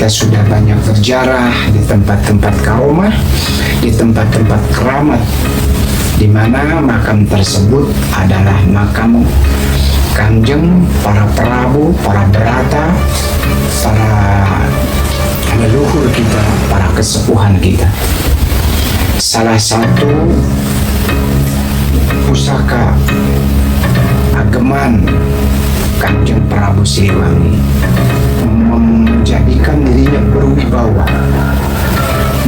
kita sudah banyak berziarah di tempat-tempat karomah, di tempat-tempat keramat, di mana makam tersebut adalah makam Kangjeng para Prabu, para Berata, para leluhur kita, para kesepuhan kita. Salah satu pusaka ageman Kangjeng Prabu Siliwangi menjadikan dirinya berwibawa,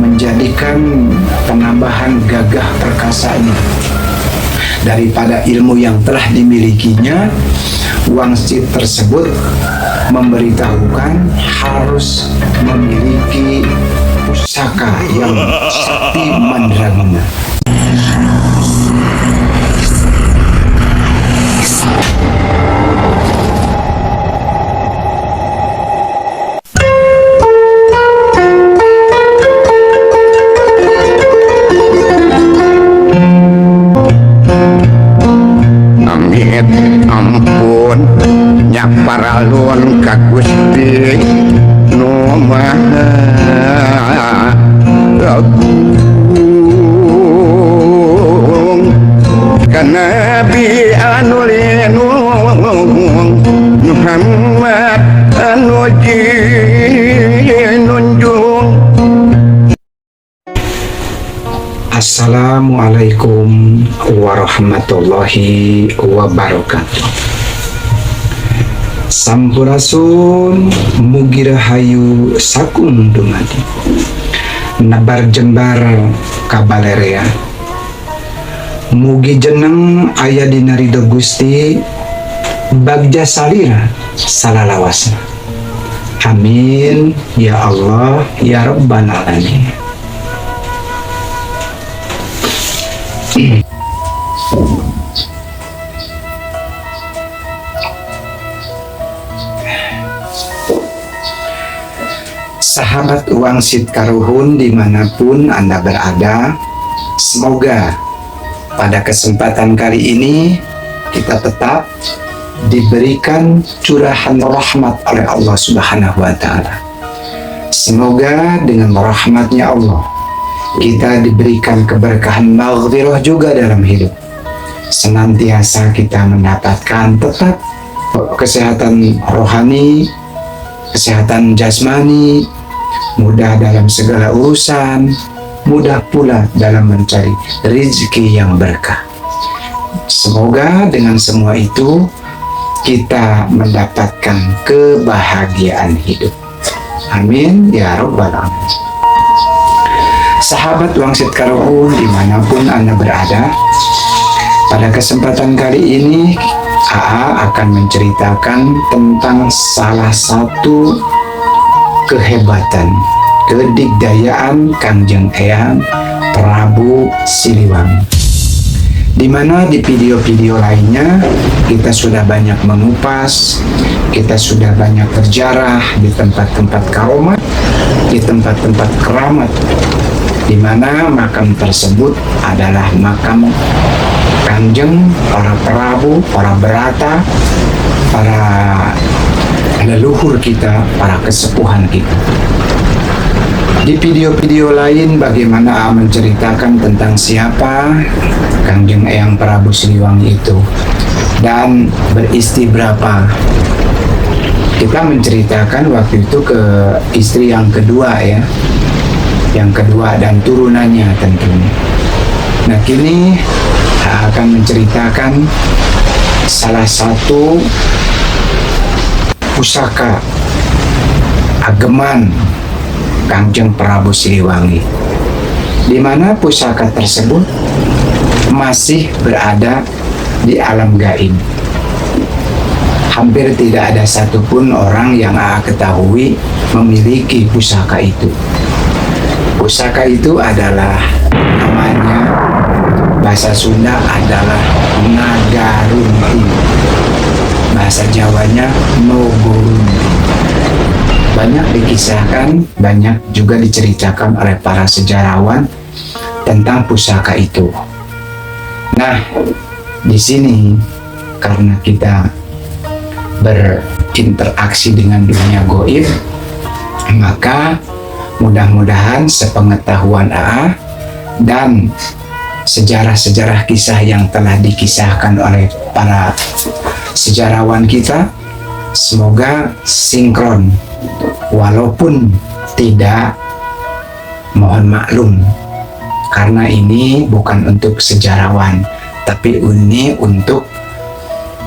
menjadikan penambahan gagah perkasanya daripada ilmu yang telah dimilikinya. Wangsit tersebut memberitahukan harus memiliki pusaka yang sakti mandraguna. Ampun nyak paralun ka Gusti nu Maha Agung ka Nabi anu linung Muhammad anu jinunjung. Assalamualaikum warahmatullahi wabarakatuh. Sampurasun mugi rahayu sakun dumadi nabar jembar kabalerea, mugi jeneng aya dina ridho Gusti bagja salira salalawasna. Amin ya Allah ya rabbal alamin. Sahabat Wangsit Karuhun dimanapun Anda berada, semoga pada kesempatan kali ini kita tetap diberikan curahan rahmat oleh Allah Subhanahu wa Ta'ala. Semoga dengan rahmatnya Allah kita diberikan keberkahan maghfirah juga dalam hidup. Senantiasa kita mendapatkan tetap kesehatan rohani, kesehatan jasmani, mudah dalam segala urusan, mudah pula dalam mencari rezeki yang berkah. Semoga dengan semua itu kita mendapatkan kebahagiaan hidup. Amin ya rabbal alamin. Sahabat Wangsit Karuhun dimanapun Anda berada, pada kesempatan kali ini AA akan menceritakan tentang salah satu kehebatan, kedigdayaan Kangjeng Eyang Prabu Siliwangi, di mana di video-video lainnya kita sudah banyak mengupas, kita sudah banyak berziarah di tempat-tempat karomah, di tempat-tempat keramat, di mana makam tersebut adalah makam Kangjeng para Prabu, para Berata, para leluhur kita, para kesepuhan kita. Di video-video lain bagaimana menceritakan tentang siapa Kangjeng Eyang Prabu Siliwangi itu dan beristi berapa. Kita menceritakan waktu itu ke istri yang kedua ya, yang kedua dan turunannya tentunya. Nah kini akan menceritakan salah satu pusaka ageman Kangjeng Prabu Siliwangi, di mana pusaka tersebut masih berada di alam gaib. Hampir tidak ada satupun orang yang ketahui memiliki pusaka itu. Pusaka itu adalah namanya, bahasa Sunda adalah Nagarunti, bahasa Jawanya Nogorunti. Banyak dikisahkan, banyak juga diceritakan oleh para sejarawan tentang pusaka itu. Nah, di sini karena kita berinteraksi dengan dunia goib, Maka mudah-mudahan sepengetahuan AA dan sejarah-sejarah kisah yang telah dikisahkan oleh para sejarawan kita, semoga sinkron, walaupun tidak, mohon maklum, karena ini bukan untuk sejarawan, tapi ini untuk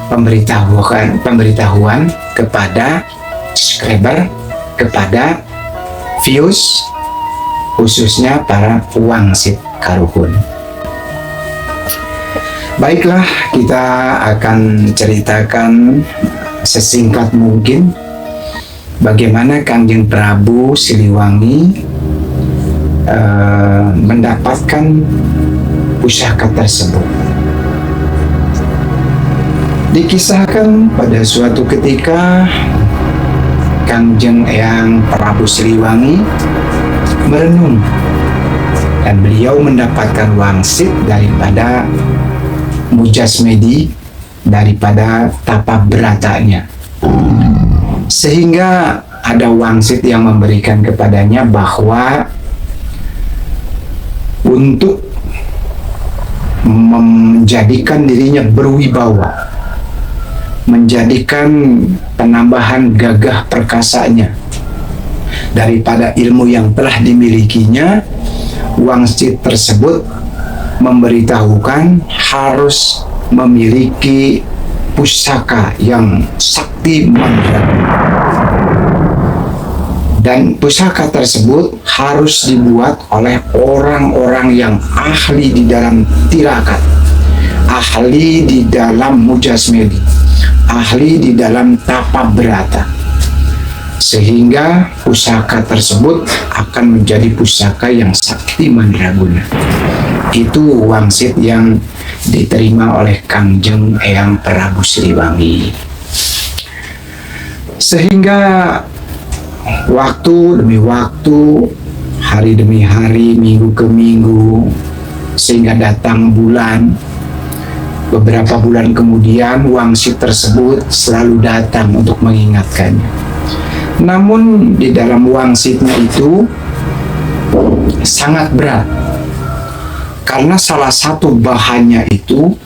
pemberitahuan kepada subscriber, kepada views, khususnya para wangsit karuhun. Baiklah, kita akan ceritakan sesingkat mungkin bagaimana Kangjeng Prabu Siliwangi mendapatkan pusaka tersebut. Dikisahkan pada suatu ketika Kangjeng Eyang Prabu Siliwangi merenung dan beliau mendapatkan wangsit daripada Mujasmedi, daripada tapa beratanya, sehingga ada wangsit yang memberikan kepadanya bahwa untuk menjadikan dirinya berwibawa, menjadikan penambahan gagah perkasanya daripada ilmu yang telah dimilikinya, wangsit tersebut memberitahukan harus memiliki pusaka yang sakti mandraguna, dan pusaka tersebut harus dibuat oleh orang-orang yang ahli di dalam tirakat, ahli di dalam mujasmedi, ahli di dalam tapa berata, sehingga pusaka tersebut akan menjadi pusaka yang sakti mandraguna. Itu wangsit yang diterima oleh Kangjeng Eyang Prabu Siliwangi. Sehingga waktu demi waktu, hari demi hari, minggu ke minggu, sehingga datang bulan. Beberapa bulan kemudian wangsit tersebut selalu datang untuk mengingatkannya. Namun di dalam wangsitnya itu sangat berat, karena salah satu bahannya itu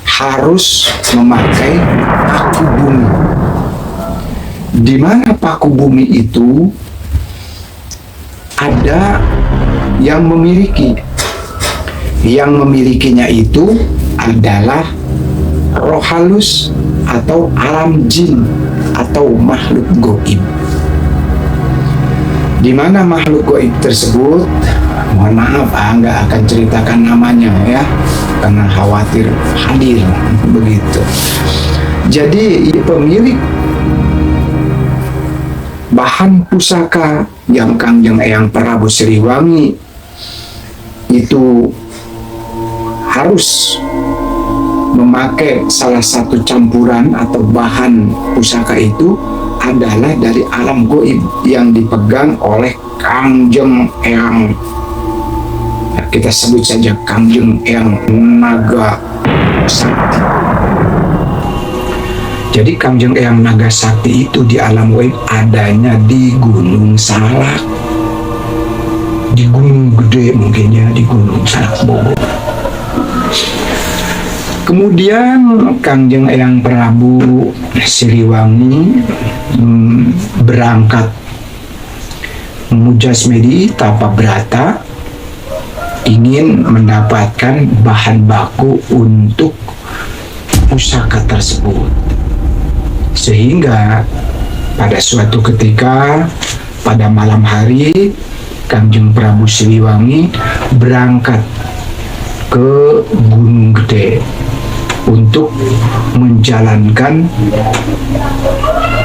harus memakai paku bumi. Di mana paku bumi itu ada yang memilikinya itu adalah roh halus atau alam jin atau makhluk goib. Di mana makhluk goib tersebut, mohon maaf, nggak akan ceritakan namanya ya, karena khawatir hadir begitu. Jadi pemilik bahan pusaka yang Kangjeng Eyang Prabu Siliwangi itu harus memakai salah satu campuran atau bahan pusaka itu adalah dari alam goib yang dipegang oleh Kangjeng Eyang, kita sebut saja Kangjeng Eyang Naga Sakti. Jadi Kangjeng Eyang Naga Sakti itu di alam goib adanya di Gunung Salak, di Gunung Gede mungkin ya, di Gunung Salak Bogor. Kemudian Kangjeng Eyang Prabu Siliwangi berangkat mujasmedi tapa berata, ingin mendapatkan bahan baku untuk pusaka tersebut. Sehingga pada suatu ketika pada malam hari Kangjeng Prabu Siliwangi berangkat ke Gunung Gede untuk menjalankan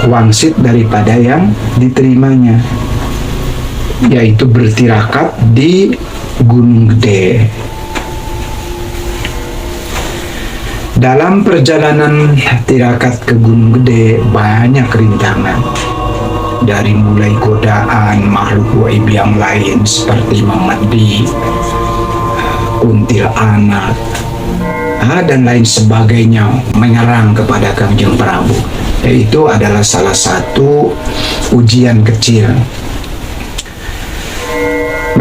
wangsit daripada yang diterimanya, yaitu bertirakat di Gunung Gede. Dalam perjalanan tirakat ke Gunung Gede banyak rintangan, dari mulai godaan makhluk gaib yang lain seperti Mamadi, kuntil anak, dan lain sebagainya menyerang kepada Kangjeng Prabu. Itu adalah salah satu ujian kecil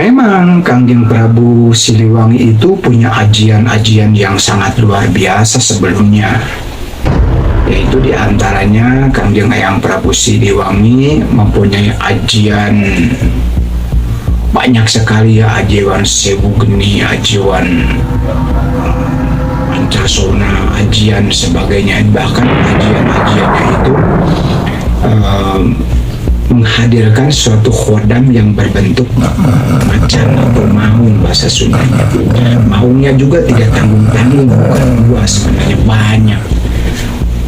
Memang Kangjeng Prabu Siliwangi itu punya ajian-ajian yang sangat luar biasa sebelumnya. Yaitu diantaranya Kangjeng Eyang Prabu Siliwangi mempunyai ajian banyak sekali ya, ajian Sewu Geni, ajian Pancasona, ajian sebagainya. Bahkan ajian-ajiannya itu menghadirkan suatu khodam yang berbentuk macan atau maung bahasa Sundanya. Maungnya juga tidak tanggung-tanggung, bukan dua, sebenarnya banyak.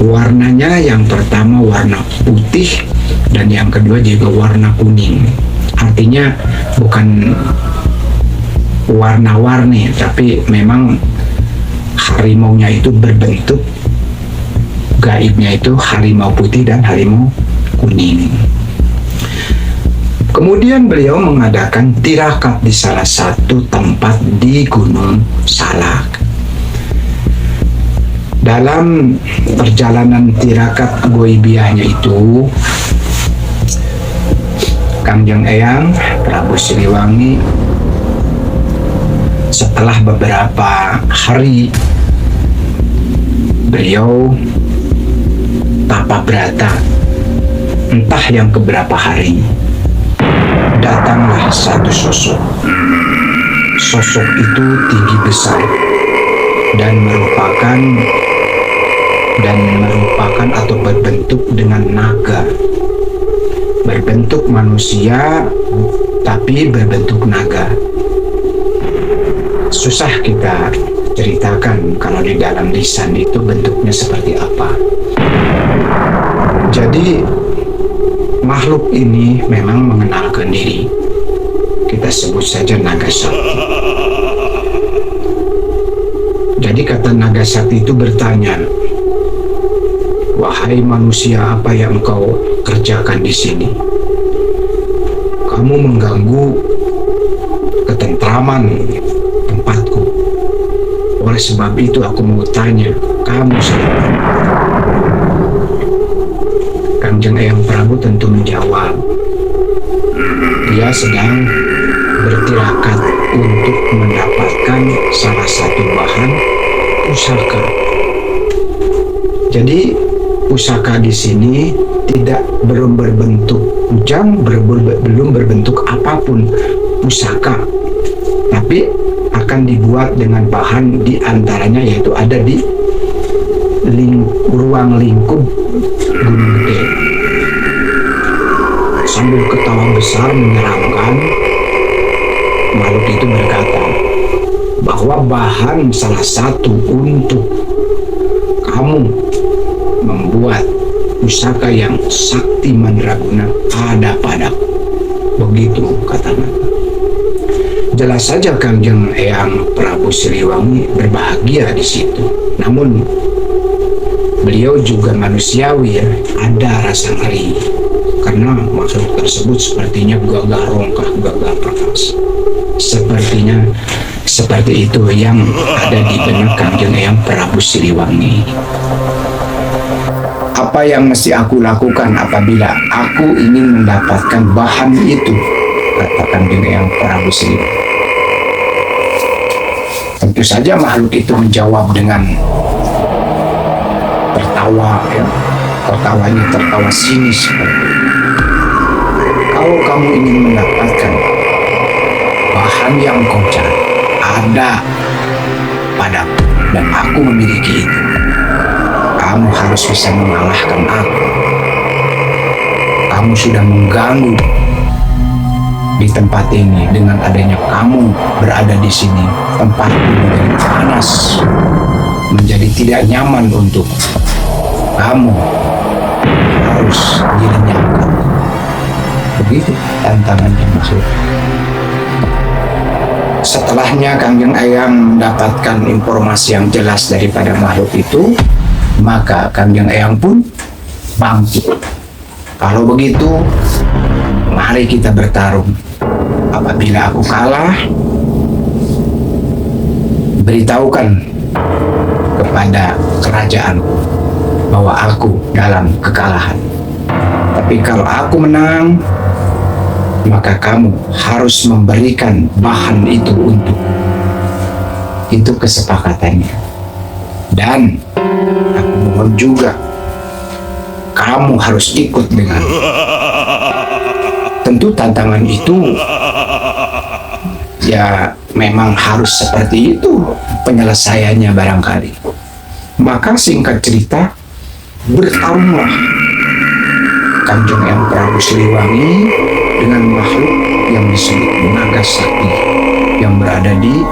Warnanya yang pertama warna putih dan yang kedua juga warna kuning. Artinya bukan warna-warni, tapi memang harimaunya itu berbentuk gaibnya itu harimau putih dan harimau kuning. Kemudian beliau mengadakan tirakat di salah satu tempat di Gunung Salak. Dalam perjalanan tirakat goibiahnya itu, Kangjeng Eyang Prabu Siliwangi setelah beberapa hari beliau tapa brata, entah yang keberapa hari, datanglah satu sosok. Sosok itu tinggi besar dan merupakan atau berbentuk dengan naga, berbentuk manusia tapi berbentuk naga. Susah kita ceritakan kalau di dalam lisan itu bentuknya seperti apa. Jadi makhluk ini memang mengenalkan diri. Kita sebut saja naga sakti. Jadi kata naga sakti itu bertanya, "Wahai manusia, apa yang kau kerjakan di sini? Kamu mengganggu ketentraman tempatku. Oleh sebab itu aku mau tanya, kamu siapa?" Kangjeng Eyang Prabu tentu menjawab, dia sedang bertirakat untuk mendapatkan salah satu bahan pusaka. Jadi pusaka di sini belum berbentuk kujang, belum berbentuk apapun pusaka, tapi akan dibuat dengan bahan diantaranya yaitu ada di ruang lingkup Gunung Gede. Sambil ketawa besar menyeramkan, makhluk itu berkata bahwa bahan salah satu untuk kamu membuat pusaka yang sakti mandraguna ada padaku. Begitu katanya. Jelas saja Kangjeng Eyang Prabu Siliwangi berbahagia di situ. Namun beliau juga manusiawi ya, ada rasa ngeri karena makhluk tersebut sepertinya gagah rongkah, gagah perkasa. Sepertinya seperti itu yang ada di benak Kangjeng Eyang Prabu Siliwangi. Apa yang mesti aku lakukan apabila aku ingin mendapatkan bahan itu? Kata Kangjeng Eyang Prabu Siliwangi. Tentu saja makhluk itu menjawab dengan tertawa, ya. Tertawanya tertawa sinis. Kalau kamu ingin mendapatkan bahan yang kau cari ada padaku dan aku memiliki itu, kamu harus bisa mengalahkan aku. Kamu sudah mengganggu di tempat ini. Dengan adanya kamu berada di sini, tempat menjadi panas, menjadi tidak nyaman untuk kamu, harus dilenyapkan. Begitu tantangannya makhluk. Setelahnya Kangjeng Eyang mendapatkan informasi yang jelas daripada makhluk itu, maka Kangjeng Eyang pun bangkit. Kalau begitu, mari kita bertarung. Apabila aku kalah, beritahukan kepada kerajaan bahwa aku dalam kekalahan. Tapi kalau aku menang, maka kamu harus memberikan bahan itu untuk. Itu kesepakatannya. Dan aku mohon juga kamu harus ikut dengan. Tentu tantangan itu ya memang harus seperti itu penyelesaiannya barangkali. Maka singkat cerita, bertarunglah Kanjeng Eyang Prabu Siliwangi dengan makhluk yang disebut naga sakti yang berada di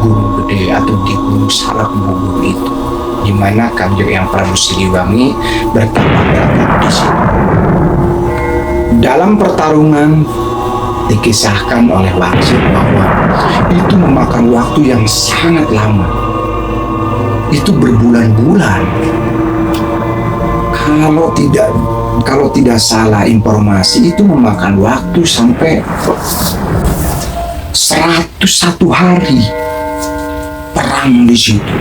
Gunung Gede atau di Gunung Salak Bubur itu, di mana Kanjeng Eyang Prabu Siliwangi bertapak di situ. Dalam pertarungan dikisahkan oleh Wangsit bahwa itu memakan waktu yang sangat lama. Itu berbulan-bulan. Kalau tidak salah informasi, itu memakan waktu sampai 101 hari perang di situ.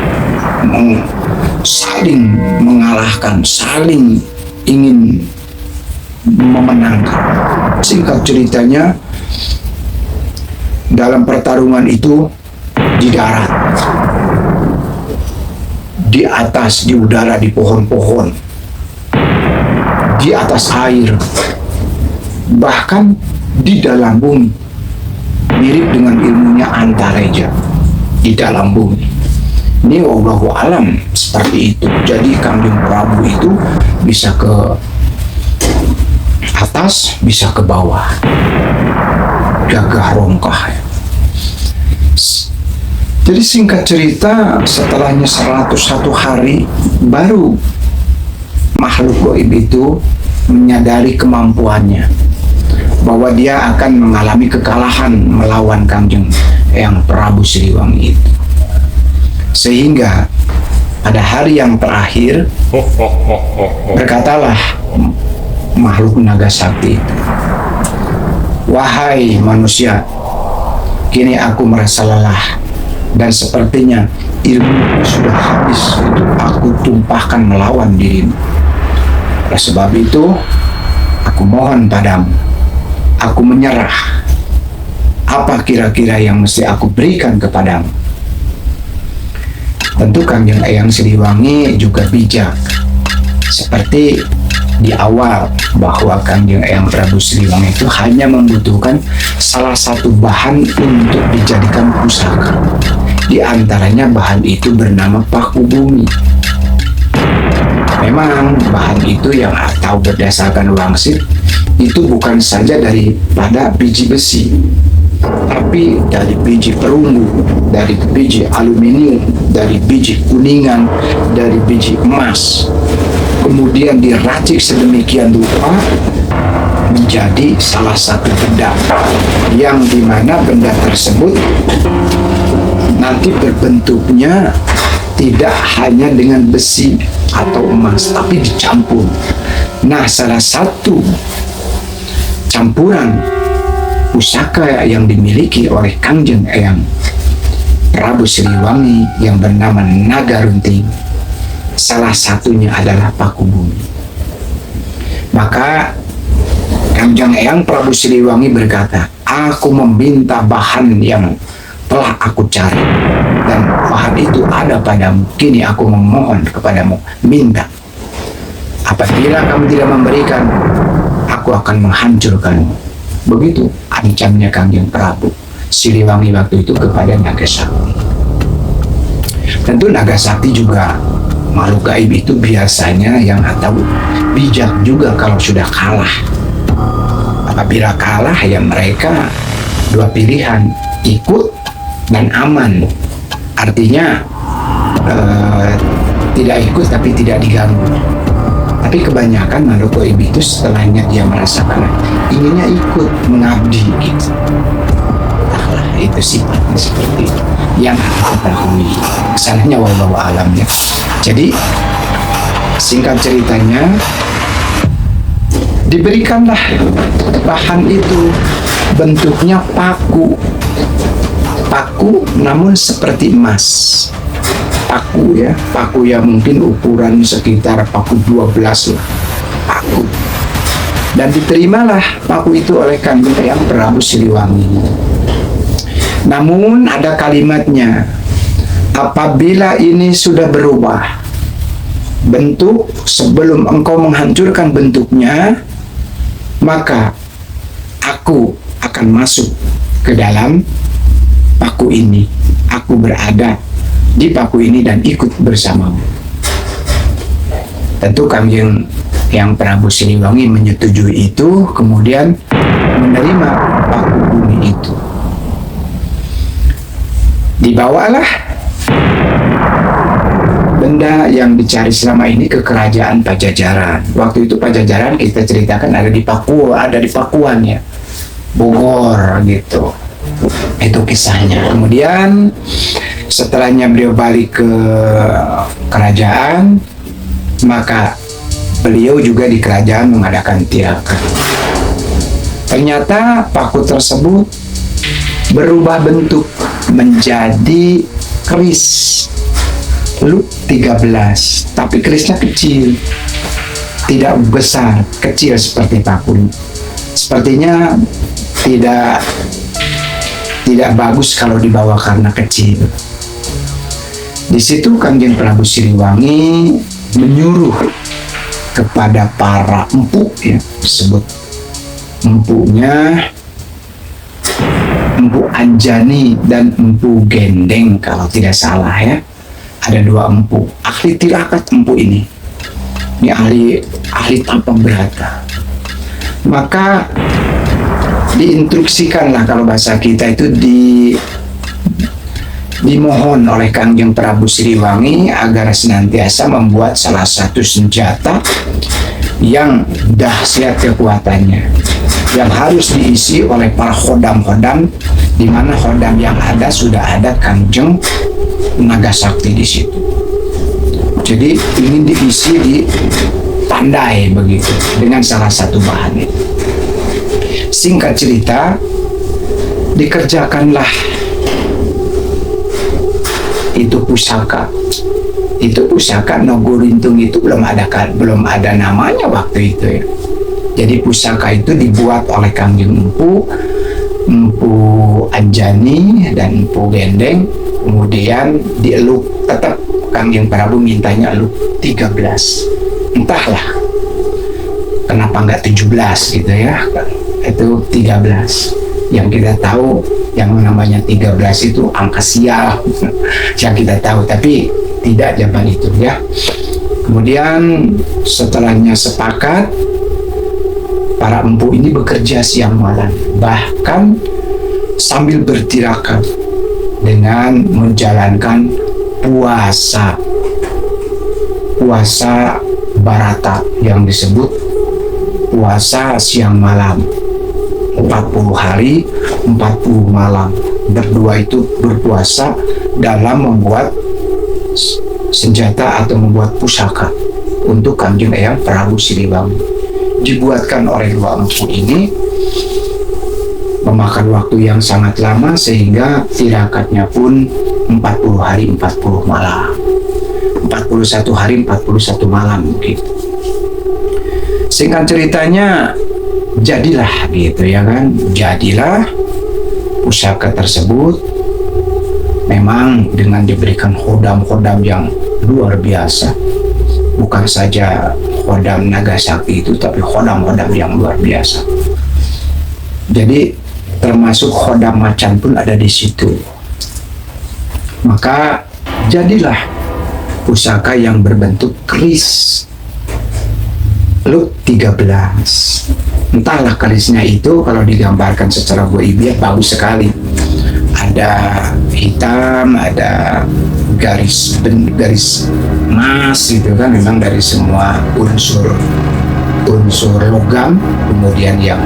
Saling mengalahkan, saling ingin memenangkan. Singkat ceritanya, dalam pertarungan itu di darat, di atas, di udara, di pohon-pohon, di atas air, bahkan di dalam bumi, mirip dengan ilmunya Antareja di dalam bumi. Ini wallahu alam seperti itu. Jadi Kanjeng Prabu itu bisa ke atas, bisa ke bawah, gagah rongkah. Jadi singkat cerita, setelahnya 101 hari baru makhluk gaib itu menyadari kemampuannya, bahwa dia akan mengalami kekalahan melawan Kanjeng Eyang Prabu Siliwangi itu. Sehingga pada hari yang terakhir berkatalah makhluk naga sakti itu, "Wahai manusia, kini aku merasa lelah dan sepertinya ilmu sudah habis untuk aku tumpahkan melawan dirimu. Oleh sebab itu, aku mohon padamu, aku menyerah. Apa kira-kira yang mesti aku berikan kepadamu?" Tentu Kanjeng Eyang Siliwangi juga bijak. Seperti di awal, bahwa Kanjeng Eyang Prabu Siliwangi itu hanya membutuhkan salah satu bahan untuk dijadikan pusaka. Di antaranya bahan itu bernama paku bumi. Memang bahan itu yang atau berdasarkan Wangsit itu bukan saja daripada biji besi, tapi dari biji perunggu, dari biji aluminium, dari biji kuningan, dari biji emas. Kemudian diracik sedemikian rupa menjadi salah satu benda, yang dimana benda tersebut nanti berbentuknya tidak hanya dengan besi atau emas, tapi dicampur. Nah, salah satu campuran pusaka yang dimiliki oleh Kanjeng Eyang Prabu Siliwangi yang bernama Naga Runting, salah satunya adalah paku bumi. Maka Kanjeng Eyang Prabu Siliwangi berkata, "Aku meminta bahan yang telah aku cari, dan bahan itu ada padamu. Kini aku memohon kepadamu, minta. Apabila kamu tidak memberikan, aku akan menghancurkanmu." Begitu ancamnya Kanjeng Prabu Siliwangi waktu itu kepada Naga Sakti. Tentu Naga Sakti juga makhluk gaib itu biasanya yang atau bijak juga kalau sudah kalah. Apabila kalah, ya mereka dua pilihan, ikut dan aman. Artinya tidak ikut tapi tidak diganggu. Tapi kebanyakan makhluk gaib itu setelahnya dia merasa kalah, inginnya ikut mengabdi gitu. Entahlah, itu sifatnya seperti itu yang aku ketahui. Kesannya wallahu alam ya. Jadi singkat ceritanya, diberikanlah bahan itu, bentuknya paku namun seperti emas. Paku ya, paku yang mungkin ukuran sekitar paku 12 lah, paku. Dan diterimalah paku itu oleh Kanjeng Eyang Prabu Siliwangi. Namun ada kalimatnya, apabila ini sudah berubah bentuk, sebelum engkau menghancurkan bentuknya, maka aku akan masuk ke dalam paku ini. Aku berada di paku ini dan ikut bersamamu. Tentu Kanjeng Eyang Prabu Siliwangi menyetujui itu, kemudian menerima paku bumi itu. Dibawalah benda yang dicari selama ini ke kerajaan Pajajaran. Waktu itu Pajajaran kita ceritakan ada di Pakuan ya, Bogor gitu. Itu kisahnya. Kemudian setelahnya beliau balik ke kerajaan, maka beliau juga di kerajaan mengadakan tirakat. Ternyata paku tersebut berubah bentuk menjadi keris Lut 13, tapi kerisnya kecil, tidak besar, kecil seperti paku. Sepertinya tidak bagus kalau dibawa karena kecil. Di situ Kanjeng Prabu Siliwangi menyuruh kepada para empu, ya, disebut empunya Empu Anjani dan Empu Gendeng kalau tidak salah ya. Ada dua empu, ahli tirakat empu ini. Ini ahli tampang berata. Maka diinstruksikanlah, kalau bahasa kita itu dimohon oleh Kanjeng Prabu Siliwangi agar senantiasa membuat salah satu senjata yang dahsyat kekuatannya, yang harus diisi oleh para khodam-khodam, di mana khodam yang ada sudah ada Kanjeng Naga Sakti di situ. Jadi ingin diisi, ditandai begitu dengan salah satu bahan itu. Singkat cerita, dikerjakanlah itu pusaka. Itu pusaka Nogorintung itu belum ada namanya waktu itu ya. Jadi pusaka itu dibuat oleh Kanjeng Empu Anjani dan Empu Gendeng, kemudian dieluk. Tetap Kanjeng Prabu mintanya eluk 13. Entahlah kenapa nggak 17 gitu ya. Itu 13. Yang kita tahu yang namanya 13 itu angka sial yang kita tahu, tapi tidak zaman itu ya. Kemudian setelahnya sepakat, para empu ini bekerja siang malam, bahkan sambil bertirakat dengan menjalankan puasa Barata yang disebut puasa siang malam, 40 hari 40 malam. Berdua itu berpuasa dalam membuat senjata atau membuat pusaka untuk Kanjeng Eyang Prabu Siliwangi. Dibuatkan oleh dua empu ini, memakan waktu yang sangat lama sehingga tirakatnya pun 40 hari 40 malam, 41 hari 41 malam gitu. Singkat ceritanya jadilah gitu ya kan, jadilah pusaka tersebut, memang dengan diberikan khodam-khodam yang luar biasa. Bukan saja khodam Naga Sakti itu, tapi khodam-khodam yang luar biasa. Jadi termasuk khodam macan pun ada di situ. Maka jadilah pusaka yang berbentuk keris Lut 13. Entahlah kerisnya itu kalau digambarkan secara goibiyah bagus sekali. Ada hitam, ada garis emas gitu kan, memang dari semua unsur logam, kemudian yang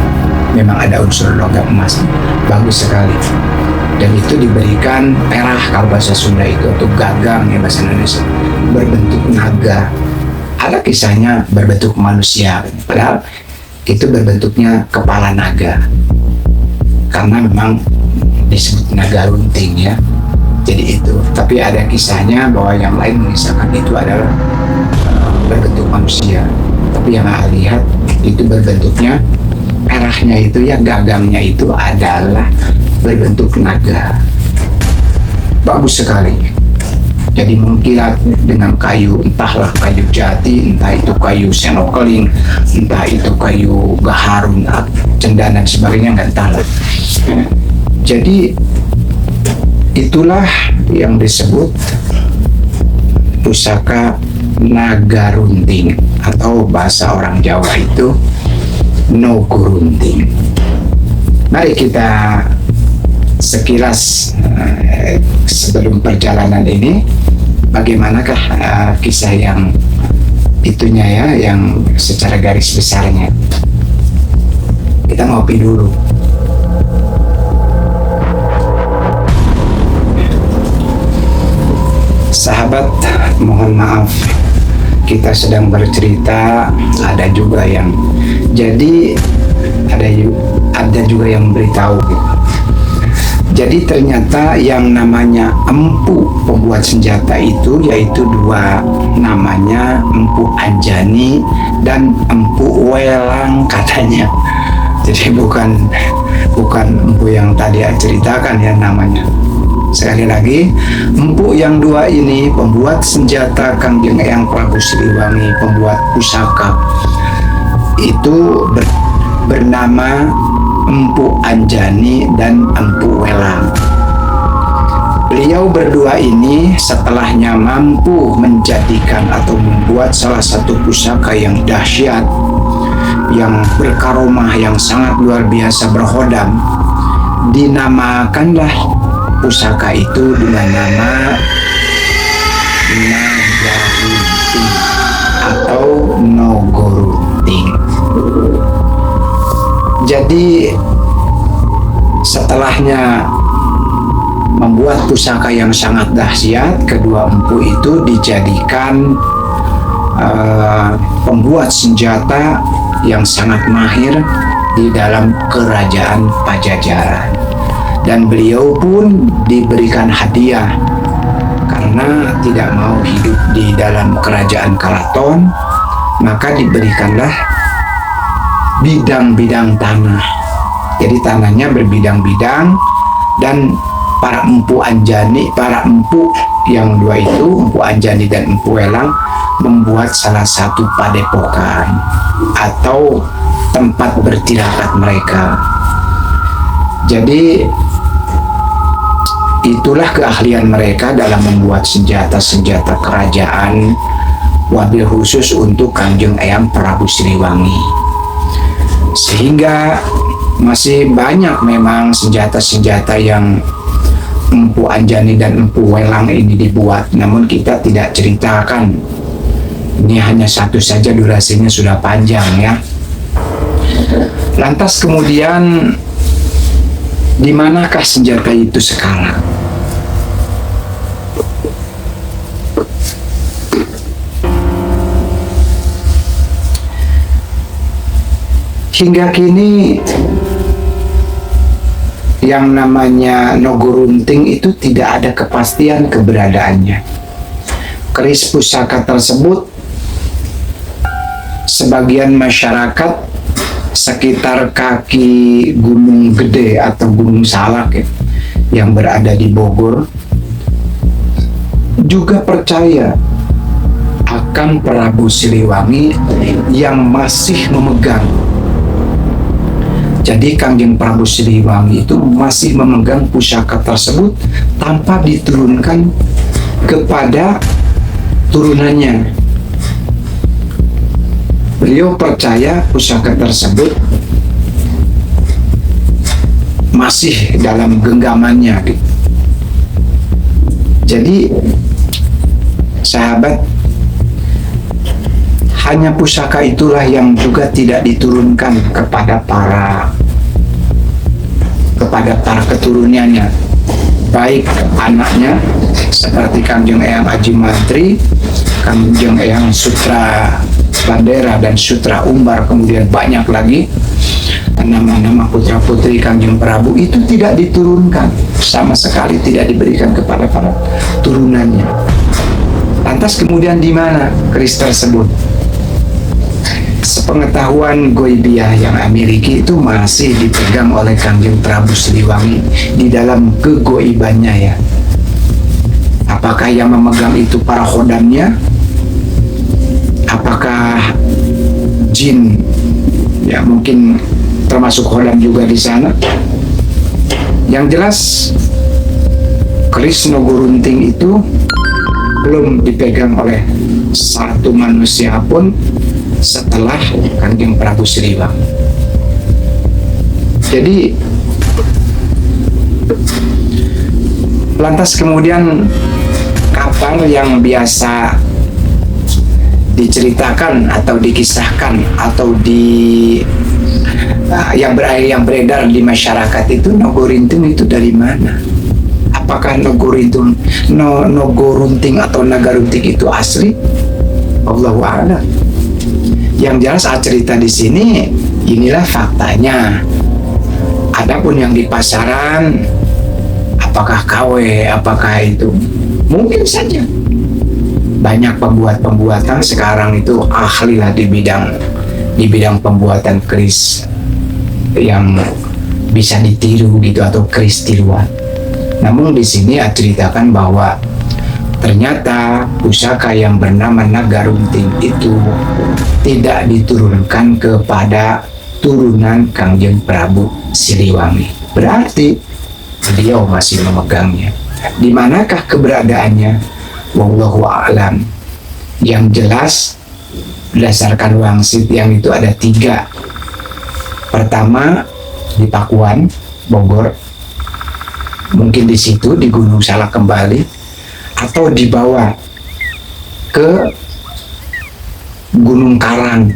memang ada unsur logam emas, bagus sekali. Dan itu diberikan perah kalau bahasa Sunda itu, atau gagang ya bahasa Indonesia, berbentuk naga. Ada kisahnya berbentuk manusia, padahal itu berbentuknya kepala naga, karena memang disebut naga runting ya. Jadi itu, tapi ada kisahnya bahwa yang lain mengisahkan itu adalah berbentuk manusia. Tapi yang saya lihat itu berbentuknya, arahnya itu ya, gagangnya itu adalah berbentuk naga. Bagus sekali. Jadi mengkilat dengan kayu, entahlah kayu jati, entah itu kayu senokeling, entah itu kayu gaharu, cendana dan sebagainya, nggak tahu. Jadi itulah yang disebut pusaka naga runting, atau bahasa orang Jawa itu nogorunting. Mari kita sekilas sebelum perjalanan ini, bagaimanakah kisah yang itunya ya, yang secara garis besarnya. Kita ngopi dulu. Sahabat, mohon maaf, kita sedang bercerita, ada juga yang jadi ada juga yang beritahu gitu. Jadi ternyata yang namanya empu pembuat senjata itu, yaitu dua namanya, Empu Anjani dan Empu Welang katanya. Jadi bukan empu yang tadi saya ceritakan ya namanya. Sekali lagi, empu yang dua ini pembuat senjata Kangjeng Eyang Prabu Siliwangi, pembuat pusaka itu bernama Empu Anjani dan Empu Welang. Beliau berdua ini setelahnya mampu menjadikan atau membuat salah satu pusaka yang dahsyat, yang berkaromah, yang sangat luar biasa berhodam, dinamakanlah pusaka itu dengan nama Nagarunting atau Nogorunting. Jadi setelahnya membuat pusaka yang sangat dahsyat, kedua empu itu dijadikan pembuat senjata yang sangat mahir di dalam kerajaan Pajajaran. Dan beliau pun diberikan hadiah karena tidak mau hidup di dalam kerajaan Kalaton, maka diberikanlah bidang-bidang tanah. Jadi tanahnya berbidang-bidang, dan para empu Anjani, para empu yang dua itu, Empu Anjani dan Empu Welang, membuat salah satu padepokan atau tempat bertirakat mereka. Jadi itulah keahlian mereka dalam membuat senjata-senjata kerajaan, wabil khusus untuk Kangjeng Eyang Prabu Siliwangi. Sehingga masih banyak memang senjata-senjata yang Empu Anjani dan Empu Welang ini dibuat, namun kita tidak ceritakan. Ini hanya satu saja, durasinya sudah panjang ya. Lantas kemudian di manakah senjata itu sekarang? Hingga kini yang namanya Nogorunting itu tidak ada kepastian keberadaannya. Keris pusaka tersebut, sebagian masyarakat sekitar kaki Gunung Gede atau Gunung Salak ya, yang berada di Bogor, juga percaya akan Prabu Siliwangi yang masih memegang. Jadi Kangjeng Prabu Siliwangi itu masih memegang pusaka tersebut tanpa diturunkan kepada turunannya. Beliau percaya pusaka tersebut masih dalam genggamannya. Jadi sahabat, hanya pusaka itulah yang juga tidak diturunkan kepada para keturunannya, baik anaknya seperti Kangjeng Eyang Aji Mantri, Kangjeng Eyang Sutra Bandera dan Sutra Umbar, kemudian banyak lagi nama-nama putra-putri Kangjeng Prabu itu tidak diturunkan, sama sekali tidak diberikan kepada para turunannya. Lantas kemudian di mana keris tersebut? sepengetahuan Goibiyah yang Amerika itu masih dipegang oleh Kangjeng Prabu Siliwangi di dalam kegoibannya ya. Apakah yang memegang itu para khodamnya? Apakah jin? Ya mungkin termasuk khodam juga di sana. Yang jelas keris Nogorunting itu belum dipegang oleh satu manusia pun setelah Kangjeng Prabu Siliwangi. Jadi lantas kemudian kapan yang biasa diceritakan atau dikisahkan atau yang beredar di masyarakat itu Nogorunting itu dari mana? Apakah Nogorunting atau Nagarunting itu asli? Allahu a'lam. Yang jelas cerita di sini inilah faktanya. Adapun yang di pasaran, apakah KW, apakah itu mungkin saja. Banyak pembuatan sekarang itu ahli lah di bidang pembuatan keris yang bisa ditiru gitu atau keris tiruan. Namun di sini ceritakan bahwa ternyata pusaka yang bernama Nagarunting itu tidak diturunkan kepada turunan Kangjeng Prabu Siliwangi. Berarti beliau masih memegangnya. Di manakah keberadaannya? Wallahu a'lam. Yang jelas berdasarkan wangsit yang itu ada 3. Pertama di Pakuan, Bogor. Mungkin di situ di Gunung Salak Kembali, atau dibawa ke Gunung Karang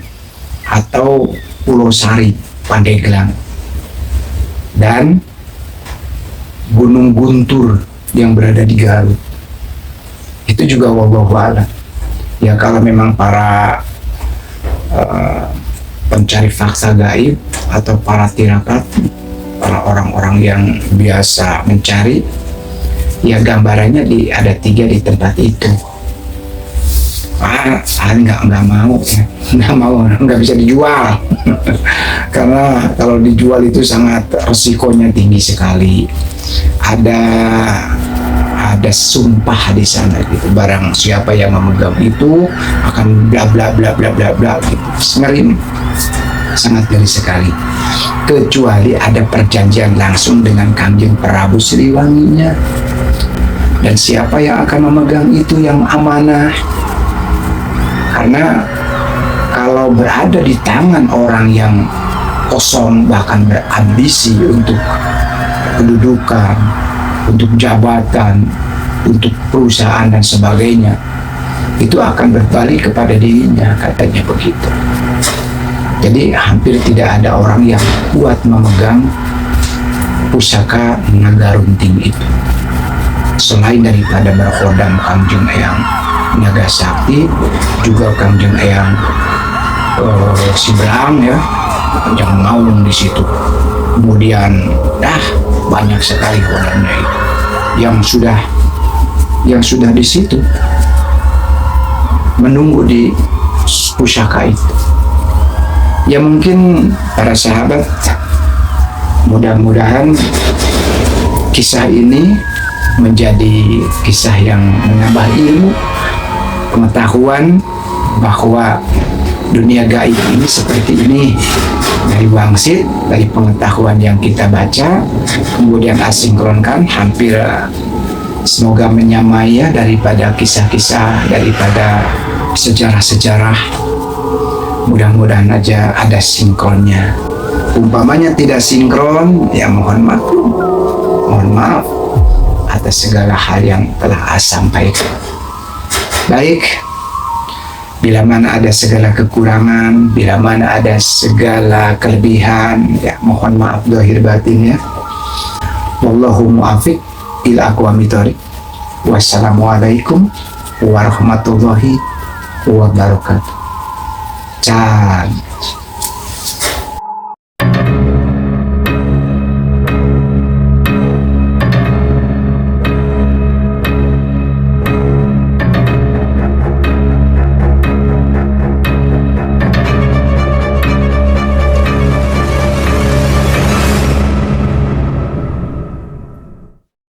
atau Pulau Sari, Pandeglang, dan Gunung Guntur yang berada di Garut. Itu juga wallahu a'lam. Ya kalau memang para pencari fakta gaib atau para tirakat, para orang-orang yang biasa mencari, ya gambarannya ada 3 di tempat itu. Saya nggak mau, nggak bisa dijual. Karena kalau dijual itu sangat resikonya tinggi sekali. Ada sumpah di sana gitu. Barang siapa yang memegang itu akan bla bla bla bla bla bla gitu. Ngeri, sangat ngeri sekali. Kecuali ada perjanjian langsung dengan Kangjeng Prabu Siliwanginya. Dan siapa yang akan memegang itu yang amanah? Karena kalau berada di tangan orang yang kosong, bahkan berambisi untuk kedudukan, untuk jabatan, untuk perusahaan dan sebagainya, itu akan berbalik kepada dirinya, katanya begitu. Jadi hampir tidak ada orang yang kuat memegang pusaka Nagarunting itu, selain daripada berkhodam Kangjeng Eyang Nagasakti, juga Kangjeng Eyang Sibrang ya, yang Maung di situ. Kemudian banyak sekali khodamnya itu yang sudah di situ menunggu di pusaka itu. Ya mungkin para sahabat, mudah-mudahan kisah ini menjadi kisah yang menambah ilmu, pengetahuan bahwa dunia gaib ini seperti ini. Dari wangsit, dari pengetahuan yang kita baca, kemudian asinkronkan, hampir semoga menyamai ya daripada kisah-kisah, daripada sejarah-sejarah. Mudah-mudahan aja ada sinkronnya. Umpamanya tidak sinkron, ya mohon maaf atas segala hal yang telah sampaikan. Baik, bila mana ada segala kekurangan, bila mana ada segala kelebihan, ya mohon maaf zahir batin ya. Wallahu muwaffiq ila aqwamit thoriq. Wassalamualaikum warahmatullahi wabarakatuh. Can.